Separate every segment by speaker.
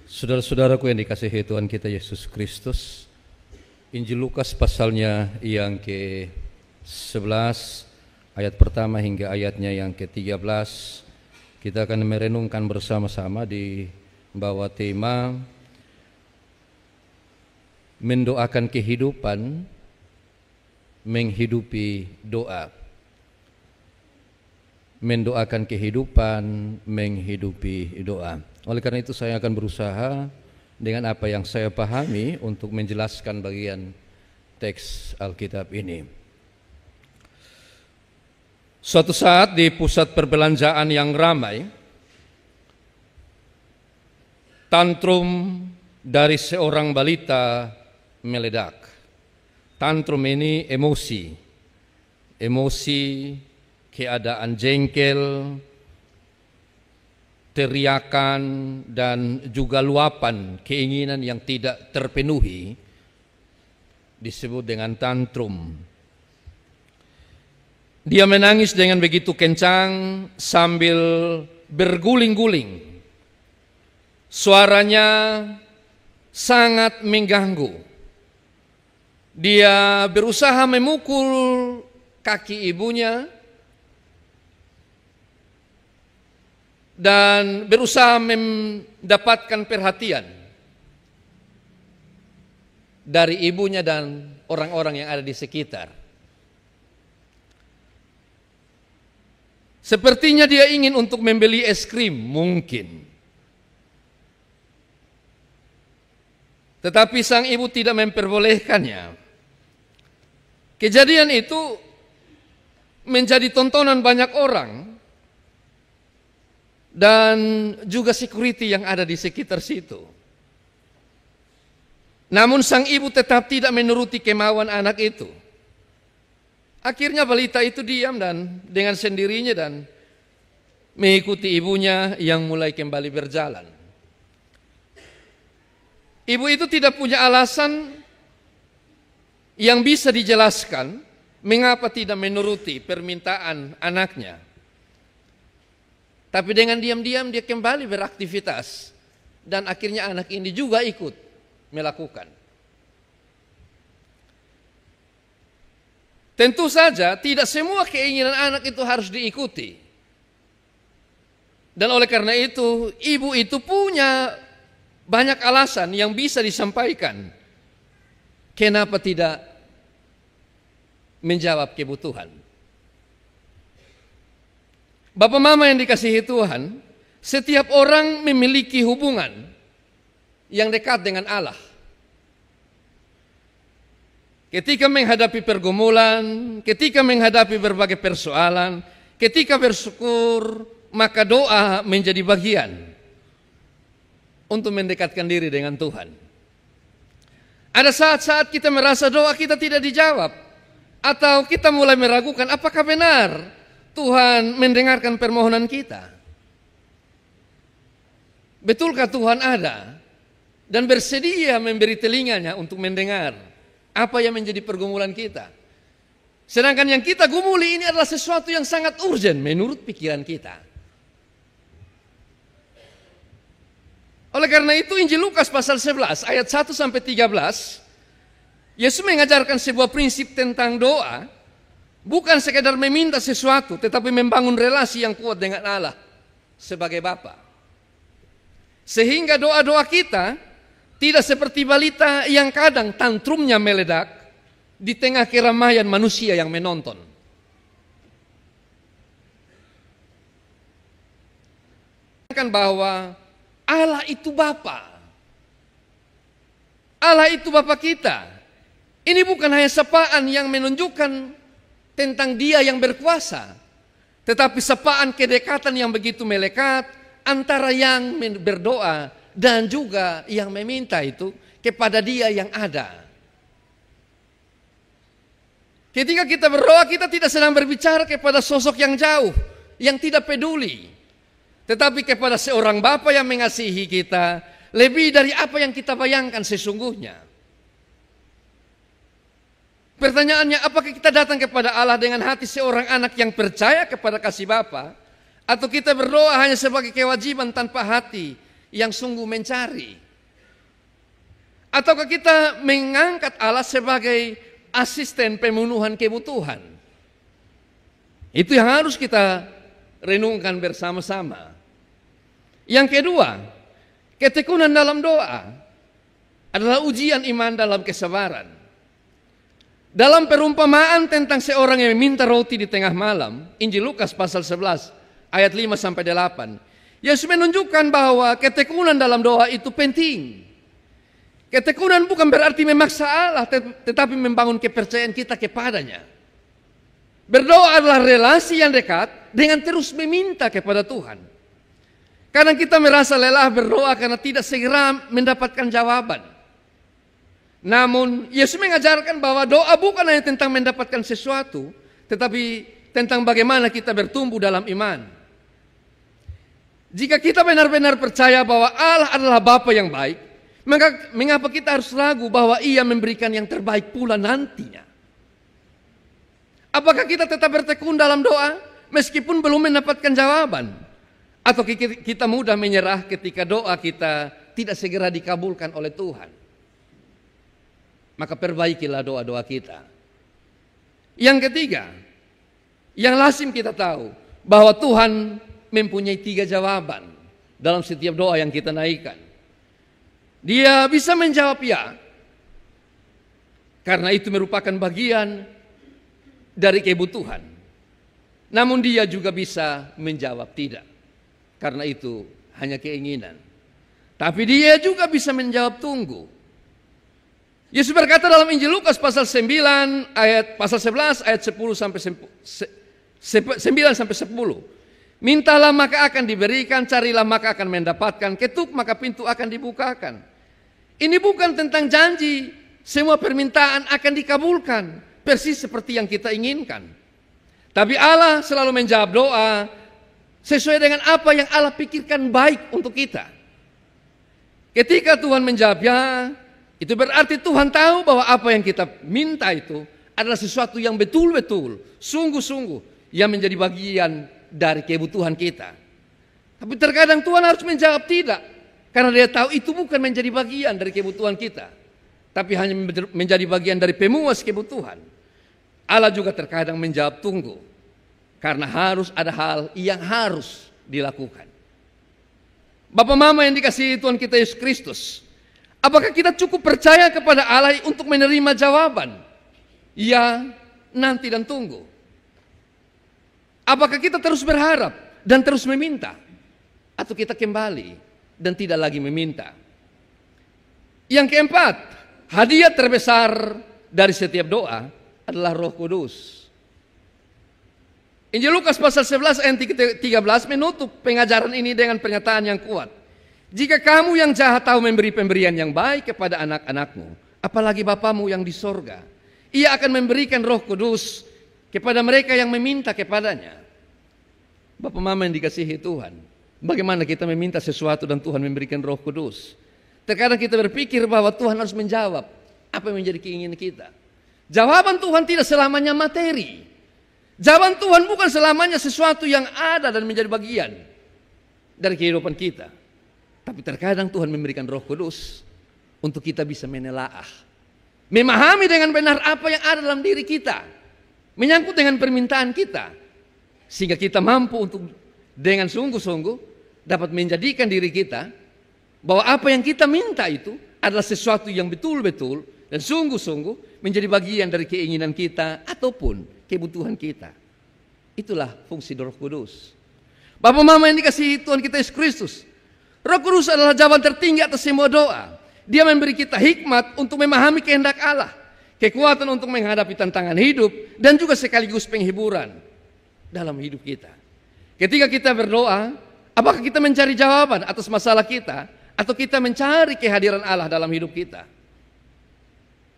Speaker 1: Saudara-saudaraku yang dikasihi Tuhan kita Yesus Kristus, Injil Lukas pasalnya yang ke-11 ayat pertama hingga ayatnya yang ke-13. Kita akan merenungkan bersama-sama di bawah tema mendoakan kehidupan, menghidupi doa. Mendoakan kehidupan, menghidupi doa. Oleh karena itu saya akan berusaha dengan apa yang saya pahami untuk menjelaskan bagian teks Alkitab ini. Suatu saat di pusat perbelanjaan yang ramai, tantrum dari seorang balita meledak. Tantrum ini emosi, keadaan jengkel, teriakan, dan juga luapan keinginan yang tidak terpenuhi disebut dengan tantrum. Dia menangis dengan begitu kencang sambil berguling-guling. Suaranya sangat mengganggu. Dia berusaha memukul kaki ibunya dan berusaha mendapatkan perhatian dari ibunya dan orang-orang yang ada di sekitar. Sepertinya dia ingin untuk membeli es krim mungkin. Tetapi sang ibu tidak memperbolehkannya. Kejadian itu menjadi tontonan banyak orang dan juga security yang ada di sekitar situ. Namun sang ibu tetap tidak menuruti kemauan anak itu. Akhirnya balita itu diam dan dengan sendirinya dan mengikuti ibunya yang mulai kembali berjalan. Ibu itu tidak punya alasan yang bisa dijelaskan mengapa tidak menuruti permintaan anaknya. Tapi dengan diam-diam dia kembali beraktivitas dan akhirnya anak ini juga ikut melakukan. Tentu saja tidak semua keinginan anak itu harus diikuti. Dan oleh karena itu ibu itu punya banyak alasan yang bisa disampaikan kenapa tidak menjawab kebutuhan. Bapak mama yang dikasihi Tuhan, setiap orang memiliki hubungan yang dekat dengan Allah. Ketika menghadapi pergumulan, ketika menghadapi berbagai persoalan, ketika bersyukur, maka doa menjadi bagian untuk mendekatkan diri dengan Tuhan. Ada saat-saat kita merasa doa kita tidak dijawab, atau kita mulai meragukan apakah benar Tuhan mendengarkan permohonan kita. Betulkah Tuhan ada dan bersedia memberi telinganya untuk mendengar apa yang menjadi pergumulan kita? Sedangkan yang kita gumuli ini adalah sesuatu yang sangat urgent menurut pikiran kita. Oleh karena itu Injil Lukas pasal 11 ayat 1 sampai 13, Yesus mengajarkan sebuah prinsip tentang doa. Bukan sekedar meminta sesuatu, tetapi membangun relasi yang kuat dengan Allah sebagai Bapa. Sehingga doa-doa kita tidak seperti balita yang kadang tantrumnya meledak di tengah keramaian manusia yang menonton. Bahwa Allah itu Bapa. Allah itu Bapa kita. Ini bukan hanya sapaan yang menunjukkan tentang Dia yang berkuasa, tetapi sapaan kedekatan yang begitu melekat antara yang berdoa dan juga yang meminta itu kepada Dia yang ada. Ketika kita berdoa, kita tidak sedang berbicara kepada sosok yang jauh, yang tidak peduli, tetapi kepada seorang Bapa yang mengasihi kita lebih dari apa yang kita bayangkan sesungguhnya. Pertanyaannya, apakah kita datang kepada Allah dengan hati seorang anak yang percaya kepada kasih Bapa, atau kita berdoa hanya sebagai kewajiban tanpa hati yang sungguh mencari? Ataukah kita mengangkat Allah sebagai asisten pemenuhan kebutuhan? Itu yang harus kita renungkan bersama-sama. Yang kedua, ketekunan dalam doa adalah ujian iman dalam kesabaran. Dalam perumpamaan tentang seorang yang meminta roti di tengah malam, Injil Lukas pasal 11 ayat 5-8, Yesus menunjukkan bahwa ketekunan dalam doa itu penting. Ketekunan bukan berarti memaksa Allah, tetapi membangun kepercayaan kita kepadanya. Berdoa adalah relasi yang dekat dengan terus meminta kepada Tuhan. Kadang kita merasa lelah berdoa karena tidak segera mendapatkan jawaban. Namun Yesus mengajarkan bahwa doa bukan hanya tentang mendapatkan sesuatu, tetapi tentang bagaimana kita bertumbuh dalam iman. Jika kita benar-benar percaya bahwa Allah adalah Bapa yang baik, maka mengapa kita harus ragu bahwa Ia memberikan yang terbaik pula nantinya? Apakah kita tetap bertekun dalam doa meskipun belum mendapatkan jawaban? Atau kita mudah menyerah ketika doa kita tidak segera dikabulkan oleh Tuhan? Maka perbaikilah doa-doa kita. Yang ketiga, yang lazim kita tahu, bahwa Tuhan mempunyai 3 jawaban dalam setiap doa yang kita naikkan. Dia bisa menjawab ya, karena itu merupakan bagian dari kebutuhan. Namun dia juga bisa menjawab tidak, karena itu hanya keinginan. Tapi dia juga bisa menjawab tunggu. Yesus berkata dalam Injil Lukas pasal 11 ayat 10 sampai 9 sampai 10. Mintalah maka akan diberikan, carilah maka akan mendapatkan, ketuk maka pintu akan dibukakan. Ini bukan tentang janji semua permintaan akan dikabulkan persis seperti yang kita inginkan. Tapi Allah selalu menjawab doa sesuai dengan apa yang Allah pikirkan baik untuk kita. Ketika Tuhan menjawab ya, itu berarti Tuhan tahu bahwa apa yang kita minta itu adalah sesuatu yang betul-betul, sungguh-sungguh yang menjadi bagian dari kebutuhan kita. Tapi terkadang Tuhan harus menjawab tidak, karena Dia tahu itu bukan menjadi bagian dari kebutuhan kita, tapi hanya menjadi bagian dari pemuas kebutuhan. Allah juga terkadang menjawab tunggu, karena harus ada hal yang harus dilakukan. Bapak mama yang dikasihi Tuhan kita Yesus Kristus, apakah kita cukup percaya kepada Allah untuk menerima jawaban ya, nanti dan tunggu? Apakah kita terus berharap dan terus meminta, atau kita kembali dan tidak lagi meminta? Yang keempat, hadiah terbesar dari setiap doa adalah Roh Kudus. Injil Lukas pasal 11 ayat 13 menutup pengajaran ini dengan pernyataan yang kuat. Jika kamu yang jahat tahu memberi pemberian yang baik kepada anak-anakmu, apalagi Bapamu yang di sorga, Ia akan memberikan Roh Kudus kepada mereka yang meminta kepadanya. Bapak mama yang dikasihi Tuhan, bagaimana kita meminta sesuatu dan Tuhan memberikan Roh Kudus? Terkadang kita berpikir bahwa Tuhan harus menjawab apa yang menjadi keinginan kita. Jawaban Tuhan tidak selamanya materi. Jawaban Tuhan bukan selamanya sesuatu yang ada dan menjadi bagian dari kehidupan kita. Tapi terkadang Tuhan memberikan Roh Kudus untuk kita bisa menelaah, memahami dengan benar apa yang ada dalam diri kita, menyangkut dengan permintaan kita, sehingga kita mampu untuk dengan sungguh-sungguh dapat menjadikan diri kita bahwa apa yang kita minta itu adalah sesuatu yang betul-betul dan sungguh-sungguh menjadi bagian dari keinginan kita ataupun kebutuhan kita. Itulah fungsi Roh Kudus. Bapak mama yang dikasihi Tuhan kita Yesus Kristus, Roh Kudus adalah jawaban tertinggi atas semua doa. Dia memberi kita hikmat untuk memahami kehendak Allah, kekuatan untuk menghadapi tantangan hidup, dan juga sekaligus penghiburan dalam hidup kita. Ketika kita berdoa, apakah kita mencari jawaban atas masalah kita, atau kita mencari kehadiran Allah dalam hidup kita?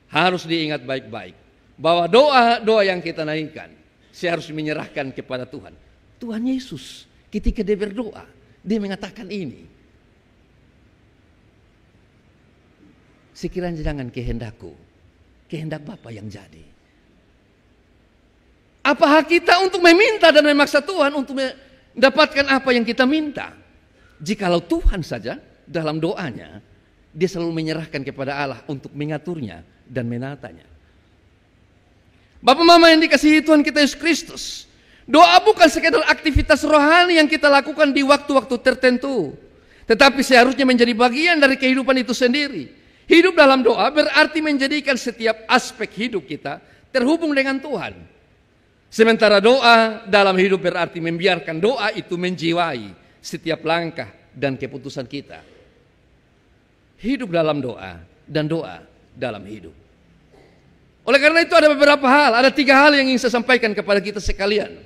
Speaker 1: Harus diingat baik-baik bahwa doa-doa yang kita naikkan, saya harus menyerahkan kepada Tuhan. Tuhan Yesus ketika dia berdoa, dia mengatakan ini, sekiranya jangan kehendakku, kehendak Bapa yang jadi. Apa hak kita untuk meminta dan memaksa Tuhan untuk mendapatkan apa yang kita minta? Jikalau Tuhan saja dalam doanya, dia selalu menyerahkan kepada Allah untuk mengaturnya dan menatanya. Bapak Mama yang dikasihi Tuhan kita Yesus Kristus, doa bukan sekedar aktivitas rohani yang kita lakukan di waktu-waktu tertentu, tetapi seharusnya menjadi bagian dari kehidupan itu sendiri. Hidup dalam doa berarti menjadikan setiap aspek hidup kita terhubung dengan Tuhan. Sementara doa dalam hidup berarti membiarkan doa itu menjiwai setiap langkah dan keputusan kita. Hidup dalam doa dan doa dalam hidup. Oleh karena itu ada beberapa hal, ada 3 hal yang ingin saya sampaikan kepada kita sekalian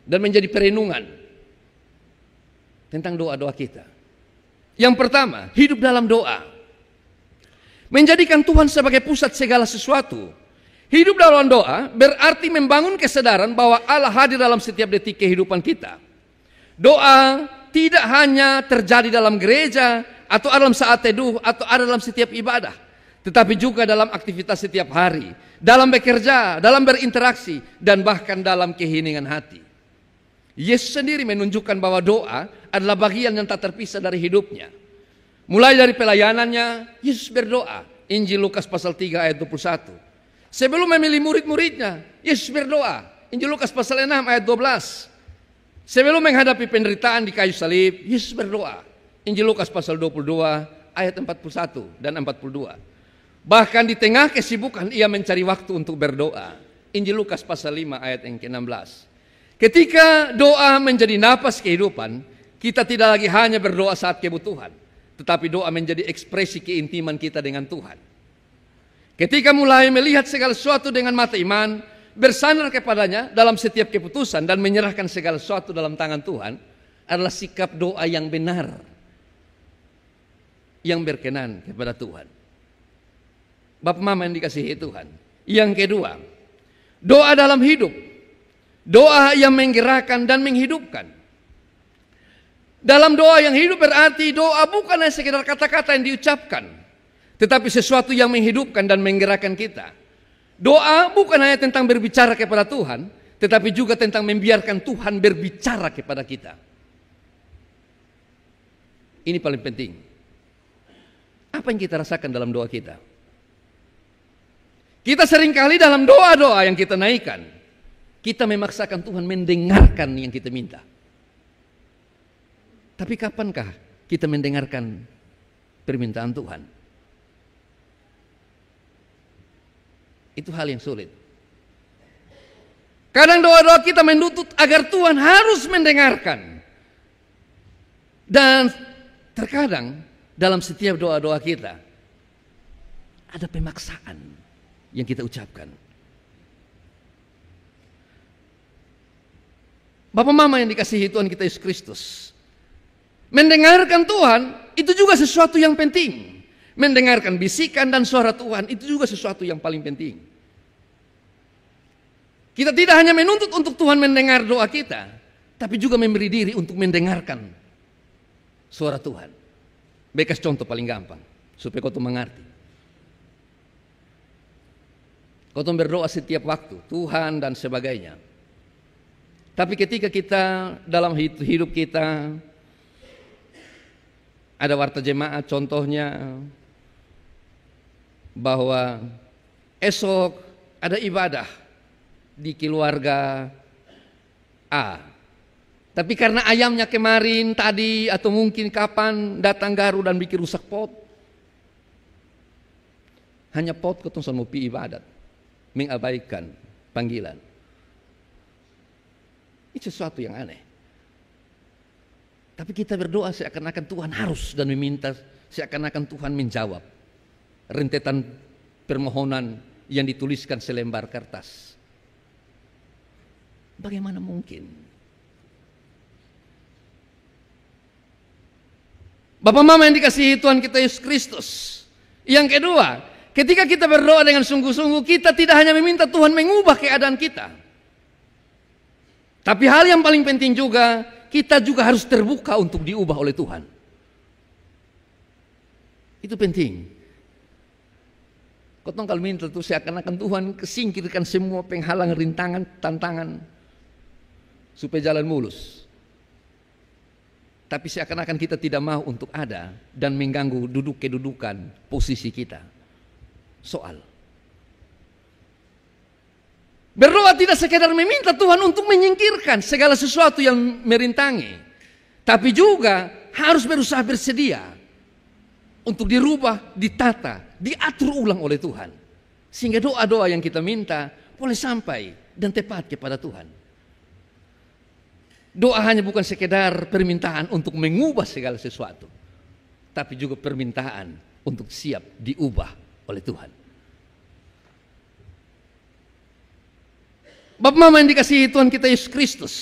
Speaker 1: dan menjadi perenungan tentang doa-doa kita. Yang pertama, hidup dalam doa. Menjadikan Tuhan sebagai pusat segala sesuatu. Hidup dalam doa berarti membangun kesadaran bahwa Allah hadir dalam setiap detik kehidupan kita. Doa tidak hanya terjadi dalam gereja atau dalam saat teduh atau ada dalam setiap ibadah, tetapi juga dalam aktivitas setiap hari, dalam bekerja, dalam berinteraksi, dan bahkan dalam keheningan hati. Yesus sendiri menunjukkan bahwa doa adalah bagian yang tak terpisah dari hidupnya. Mulai dari pelayanannya, Yesus berdoa. Injil Lukas pasal 3 ayat 21. Sebelum memilih murid-muridnya, Yesus berdoa. Injil Lukas pasal 6 ayat 12. Sebelum menghadapi penderitaan di kayu salib, Yesus berdoa. Injil Lukas pasal 22 ayat 41 dan 42. Bahkan di tengah kesibukan ia mencari waktu untuk berdoa. Injil Lukas pasal 5 ayat yang ke-16. Ketika doa menjadi napas kehidupan, kita tidak lagi hanya berdoa saat kebutuhan, tetapi doa menjadi ekspresi keintiman kita dengan Tuhan. Ketika mulai melihat segala sesuatu dengan mata iman, bersandar kepadanya dalam setiap keputusan dan menyerahkan segala sesuatu dalam tangan Tuhan, adalah sikap doa yang benar, yang berkenan kepada Tuhan. Bapak Mama yang dikasihi Tuhan. Yang kedua, doa dalam hidup. Doa yang menggerakkan dan menghidupkan. Dalam doa yang hidup berarti doa bukan hanya sekedar kata-kata yang diucapkan, tetapi sesuatu yang menghidupkan dan menggerakkan kita. Doa bukan hanya tentang berbicara kepada Tuhan, tetapi juga tentang membiarkan Tuhan berbicara kepada kita. Ini paling penting. Apa yang kita rasakan dalam doa kita? Kita seringkali dalam doa-doa yang kita naikkan, kita memaksakan Tuhan mendengarkan yang kita minta. Tapi kapankah kita mendengarkan permintaan Tuhan? Itu hal yang sulit. Kadang doa-doa kita menuntut agar Tuhan harus mendengarkan. Dan terkadang dalam setiap doa-doa kita ada pemaksaan yang kita ucapkan. Bapak Mama yang dikasihi Tuhan kita Yesus Kristus, mendengarkan Tuhan itu juga sesuatu yang penting. Mendengarkan bisikan dan suara Tuhan itu juga sesuatu yang paling penting. Kita tidak hanya menuntut untuk Tuhan mendengar doa kita, tapi juga memberi diri untuk mendengarkan suara Tuhan. Bekas contoh paling gampang supaya kau mengerti. Kau berdoa setiap waktu, Tuhan dan sebagainya. Tapi ketika kita dalam hidup kita ada warta jemaat contohnya bahwa esok ada ibadah di keluarga A. Tapi karena ayamnya kemarin, tadi atau mungkin kapan datang garu dan bikin rusak pot. Hanya pot ketong mau pi ibadat, mengabaikan panggilan. Itu sesuatu yang aneh. Tapi kita berdoa seakan-akan Tuhan harus dan meminta, seakan-akan Tuhan menjawab rentetan permohonan yang dituliskan selembar kertas. Bagaimana mungkin? Bapak Mama yang dikasihi Tuhan kita Yesus Kristus. Yang kedua, ketika kita berdoa dengan sungguh-sungguh, kita tidak hanya meminta Tuhan mengubah keadaan kita. Tapi hal yang paling penting juga, kita juga harus terbuka untuk diubah oleh Tuhan. Itu penting. Kotong kalau minta itu seakan-akan Tuhan kesingkirkan semua penghalang, rintangan, tantangan supaya jalan mulus. Tapi seakan-akan kita tidak mau untuk ada dan mengganggu kedudukan posisi kita. Soal berdoa tidak sekedar meminta Tuhan untuk menyingkirkan segala sesuatu yang merintangi, tapi juga harus berusaha bersedia untuk dirubah, ditata, diatur ulang oleh Tuhan. Sehingga doa-doa yang kita minta boleh sampai dan tepat kepada Tuhan. Doa hanya bukan sekedar permintaan untuk mengubah segala sesuatu, tapi juga permintaan untuk siap diubah oleh Tuhan. Bapak Mama yang dikasihi Tuhan kita Yesus Kristus,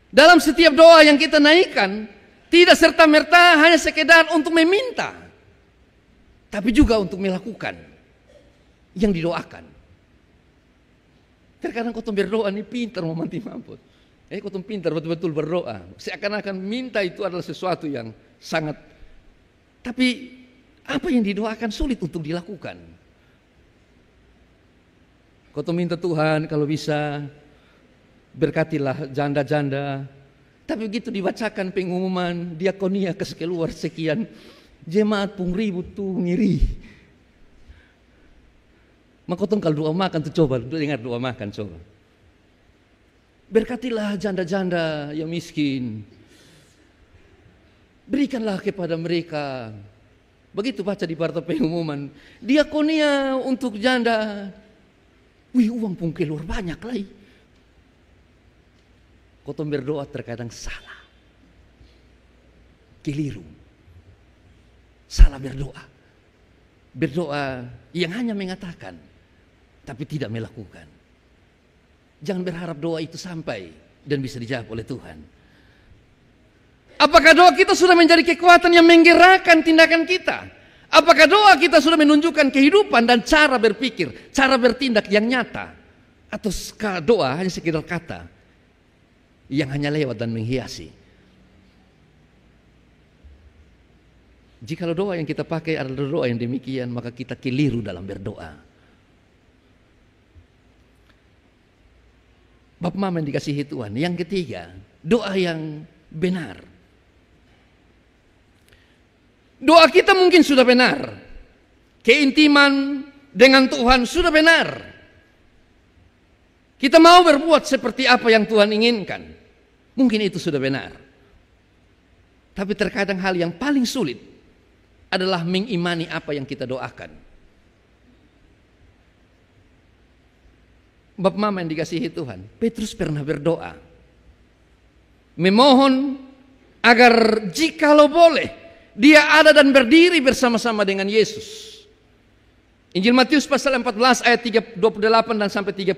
Speaker 1: dalam setiap doa yang kita naikkan, tidak serta-merta hanya sekedar untuk meminta, tapi juga untuk melakukan yang didoakan. Terkadang kau berdoa ini pintar mau mati mampus. Kau pintar betul-betul berdoa. Seakan-akan minta itu adalah sesuatu yang sangat, tapi apa yang didoakan sulit untuk dilakukan. Kau minta Tuhan kalau bisa berkatilah janda-janda, tapi begitu dibacakan pengumuman diakonia keluar sekian, jemaat pun ribut tuh ngiri. Maka kalau doa makan tuh coba dengar doa makan coba. Berkatilah janda-janda yang miskin, berikanlah kepada mereka. Begitu baca di partai pengumuman diakonia untuk janda, wih uang pun keluar banyak lagi. Kau berdoa terkadang salah, keliru, salah berdoa. Berdoa yang hanya mengatakan tapi tidak melakukan. Jangan berharap doa itu sampai dan bisa dijawab oleh Tuhan. Apakah doa kita sudah menjadi kekuatan yang menggerakkan tindakan kita? Apakah doa kita sudah menunjukkan kehidupan dan cara berpikir, cara bertindak yang nyata? Atau doa hanya sekedar kata yang hanya lewat dan menghiasi? Jika doa yang kita pakai adalah doa yang demikian, maka kita keliru dalam berdoa. Bapak Mama yang dikasihi Tuhan. Yang ketiga, doa yang benar. Doa kita mungkin sudah benar. Keintiman dengan Tuhan sudah benar. Kita mau berbuat seperti apa yang Tuhan inginkan. Mungkin itu sudah benar. Tapi terkadang hal yang paling sulit adalah mengimani apa yang kita doakan. Bapak Mama yang dikasihi Tuhan, Petrus pernah berdoa, memohon agar jikalau boleh dia ada dan berdiri bersama-sama dengan Yesus. Injil Matius pasal 14 ayat 28 dan sampai 31.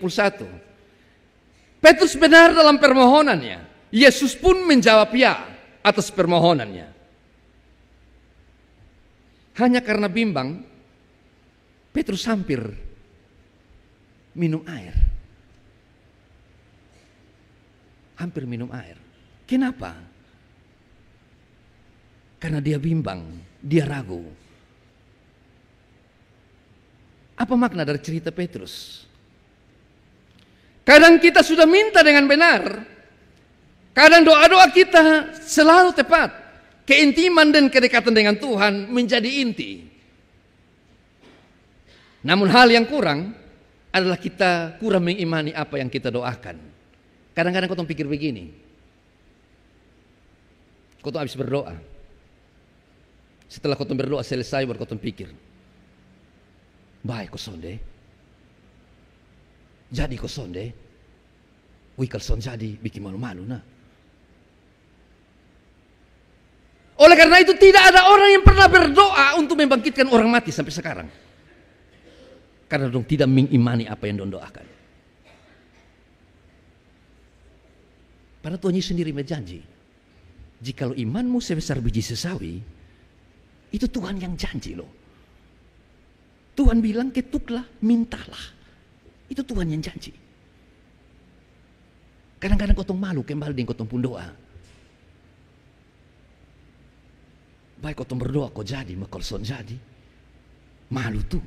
Speaker 1: Petrus benar dalam permohonannya. Yesus pun menjawab ya atas permohonannya. Hanya karena bimbang, Petrus hampir minum air. Hampir minum air. Kenapa? Karena dia bimbang, dia ragu. Apa makna dari cerita Petrus? Kadang kita sudah minta dengan benar. Kadang doa-doa kita selalu tepat. Keintiman dan kedekatan dengan Tuhan menjadi inti. Namun hal yang kurang adalah kita kurang mengimani apa yang kita doakan. Kadang-kadang kau pikir begini. Kau habis berdoa. Setelah kau berdoa selesai baru kau pikir. Baik kau sonde. Jadi kau sonde. Wih kalau son jadi bikin malu-malu nah. Oleh karena itu tidak ada orang yang pernah berdoa untuk membangkitkan orang mati sampai sekarang. Karena dong tidak mengimani apa yang dong doakan. Padahal Tuhan Yesus sendiri berjanji, jikalau imanmu sebesar biji sesawi, itu Tuhan yang janji loh. Tuhan bilang ketuklah, mintalah. Itu Tuhan yang janji. Kadang-kadang kau malu kembali dengan kau pun doa. Baik kau berdoa kau jadi, maka son jadi. Malu tuh.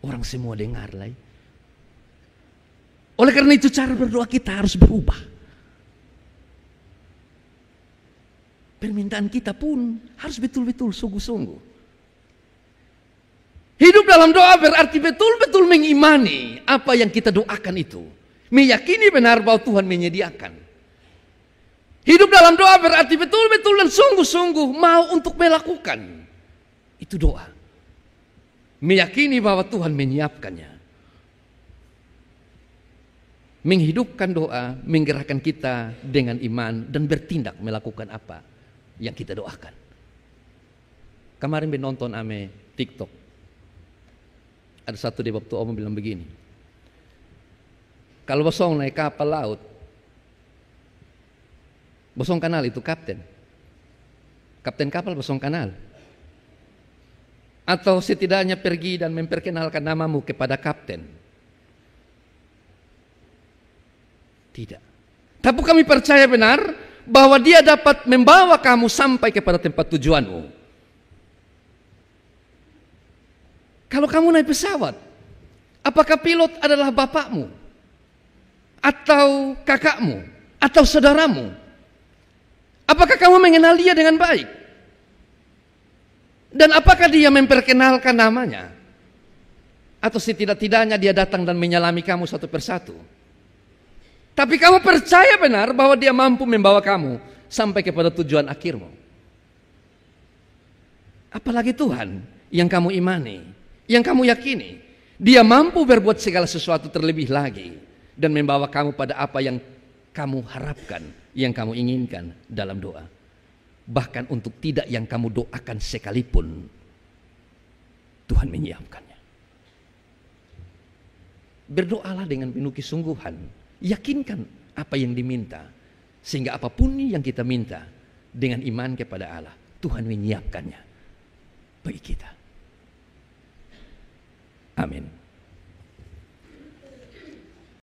Speaker 1: Orang semua dengar lagi. Oleh karena itu cara berdoa kita harus berubah. Permintaan kita pun harus betul-betul sungguh-sungguh. Hidup dalam doa berarti betul-betul mengimani apa yang kita doakan itu. Meyakini benar bahwa Tuhan menyediakan. Hidup dalam doa berarti betul-betul dan sungguh-sungguh mau untuk melakukan. Itu doa. Meyakini bahwa Tuhan menyiapkannya. Menghidupkan doa, menggerakkan kita dengan iman dan bertindak melakukan apa yang kita doakan. Kemarin menonton ame TikTok. Ada satu di waktu Om bilang begini. Kalau bosong naik kapal laut, bosong kenal itu kapten. Kapten kapal bosong kenal. Atau setidaknya pergi dan memperkenalkan namamu kepada kapten. Tidak. Tapi kami percaya benar bahwa dia dapat membawa kamu sampai kepada tempat tujuanmu. Kalau kamu naik pesawat, apakah pilot adalah bapakmu? Atau kakakmu? Atau saudaramu? Apakah kamu mengenal dia dengan baik? Dan apakah dia memperkenalkan namanya? Atau setidak-tidaknya dia datang dan menyalami kamu satu persatu? Tapi kamu percaya benar bahwa dia mampu membawa kamu sampai kepada tujuan akhirmu. Apalagi Tuhan yang kamu imani, yang kamu yakini. Dia mampu berbuat segala sesuatu terlebih lagi dan membawa kamu pada apa yang kamu harapkan, yang kamu inginkan dalam doa. Bahkan untuk tidak yang kamu doakan sekalipun, Tuhan menyiapkannya. Berdoalah dengan penuh kesungguhan. Yakinkan apa yang diminta. Sehingga apapun yang kita minta dengan iman kepada Allah, Tuhan menyiapkannya bagi kita. Amin.